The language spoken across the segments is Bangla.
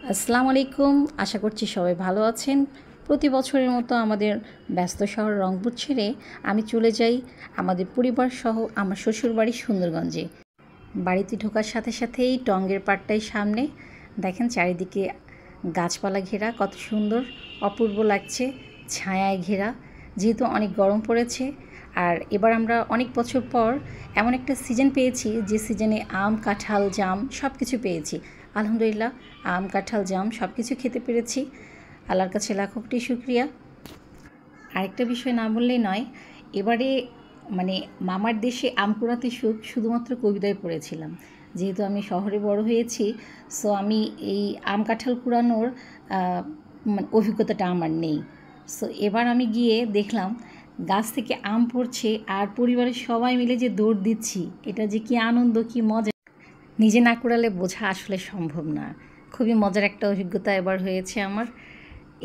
আসসালামু আলাইকুম। আশা করছি সবাই ভালো আছেন। প্রতি বছরের মতো আমাদের ব্যস্ত শহর রংপুর ছেড়ে আমি চলে যাই আমাদের পরিবার সহ আমার শ্বশুরবাড়ি সুন্দরগঞ্জে। বাড়িতে ঢোকার সাথে সাথেই টঙ্গের পাড়টাই সামনে। দেখেন চারিদিকে গাছপালা ঘেরা, কত সুন্দর অপূর্ব লাগছে, ছায়ায় ঘেরা। যেহেতু অনেক গরম পড়েছে, আর এবার আমরা অনেক বছর পর এমন একটা সিজন পেয়েছি যে সিজনে আম, কাঁঠাল, জাম সব কিছু পেয়েছি। আলহামদুলিল্লাহ, আম, কাঁঠাল, জাম সব কিছু খেতে পেরেছি। আল্লাহর কাছে লাখো কোটি শুকরিয়া। আরেকটা বিষয় না বললেই নয়, এবারে মানে মামার দেশে আম কুড়াতে সুখ শুধুমাত্র কবিতায় পড়েছিলাম। যেহেতু আমি শহরে বড় হয়েছি, সো আমি এই আম কাঁঠাল কুড়ানোর মানে অভিজ্ঞতাটা আমার নেই। সো এবার আমি গিয়ে দেখলাম গাছ থেকে আম পড়ছে আর পরিবারের সবাই মিলে যে দৌড় দিচ্ছি, এটা যে কী আনন্দ, কী মজা, নিজে না কুড়ালে বোঝা আসলে সম্ভব না। খুবই মজার একটা অভিজ্ঞতা এবার হয়েছে আমার।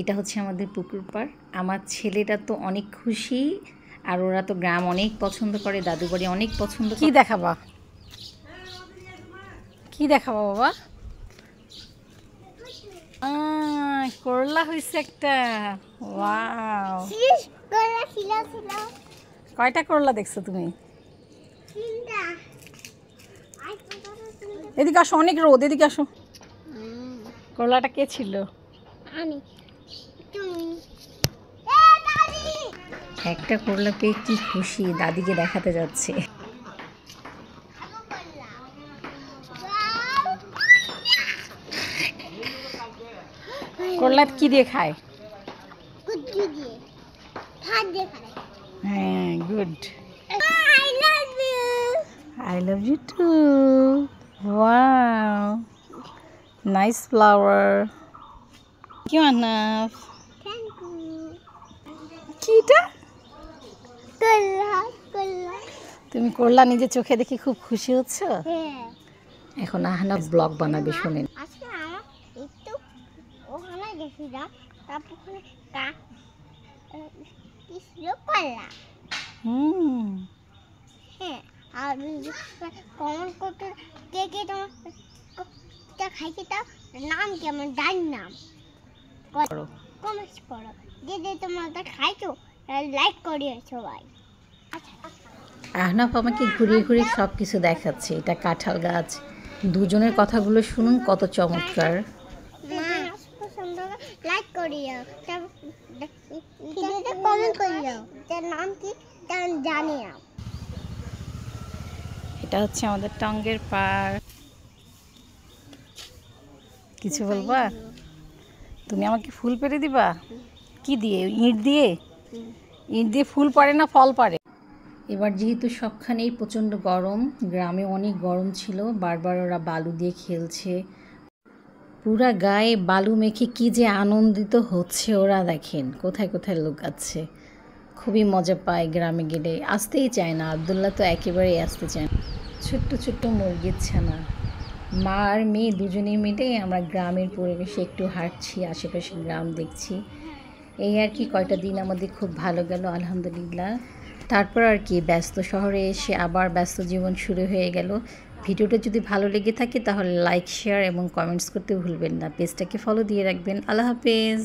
এটা হচ্ছে আমাদের পুকুর পাড়। আমার ছেলেটা তো অনেক খুশি, আর ওরা তো গ্রাম অনেক পছন্দ করে, দাদু বাড়ি অনেক পছন্দ। কি দেখাবা, কি দেখাবা বাবা? করলা হয়েছে একটা। ওয়াও, কয়টা করলা দেখছো তুমি? এদিকে আসো, অনেক রোদ, এদিকে আসো। করলাটা কে ছিল? আমি। একটা করলা পেয়ে কি খুশি, দাদিকে দেখাতে যাচ্ছে। করলা কি দিয়ে খায়? হ্যাঁ, good. I love you too. Wow, nice flower. Thank you, Anaf. Thank you. কিটা? করলা। তুমি করলা নিজে চোখে দেখে খুব খুশি হচ্ছ? হ্যাঁ। এখন আহনাফ ব্লগ বানাবে, শুনেন। আজকে আমার একটু ওখানে গেছিলাম, তারপর কি ছিল করলা। হ্যাঁ, আর কমন করতে কে কে তোমার খাইছে, তার নাম কি, আমার ডান নাম কমেন্ট করো। যে তোমরা খাইছো লাইক করিও সবাই। আহনাফ আমাকে ঘুরিয়ে ঘুরিয়ে সব কিছু দেখাচ্ছে। এটা কাঁঠাল গাছ। দুজনের কথাগুলো শুনুন, কত চমৎকার। লাইক করিও, কমেন্ট করিও, তার নাম কি জানিও। এটা হচ্ছে আমাদের টঙ্গের পাড়। কিছু বলবা? তুমি আমাকে ফুল পেড়ে দিবা? কি দিয়ে? ইঁট দিয়ে? ইঁট দিয়ে ফুল পারে না, ফল পারে। এবার যেহেতু সবখানেই প্রচণ্ড গরম, গ্রামে অনেক গরম ছিল, বারবার ওরা বালু দিয়ে খেলছে, পুরা গায়ে বালু মেখে কি যে আনন্দিত হচ্ছে ওরা, দেখেন কোথায় কোথায় লুকাচ্ছে। খুবই মজা পায় গ্রামে গেলে, আসতেই চায় না। আবদুল্লাহ তো একেবারেই আসতে চায় না। ছোট্ট ছোট্ট মুরগির ছানা। মা আর মেয়ে দুজনে মিলে আমরা গ্রামের পরিবেশে একটু হাঁটছি, আশেপাশে গ্রাম দেখছি। এই আর কি, কয়টা দিন আমাদের খুব ভালো গেল আলহামদুলিল্লাহ। তারপর আর কি, ব্যস্ত শহরে এসে আবার ব্যস্ত জীবন শুরু হয়ে গেল। ভিডিওটা যদি ভালো লেগে থাকে তাহলে লাইক, শেয়ার এবং কমেন্টস করতে ভুলবেন না। পেজটাকে ফলো দিয়ে রাখবেন। আল্লাহ হাফেজ।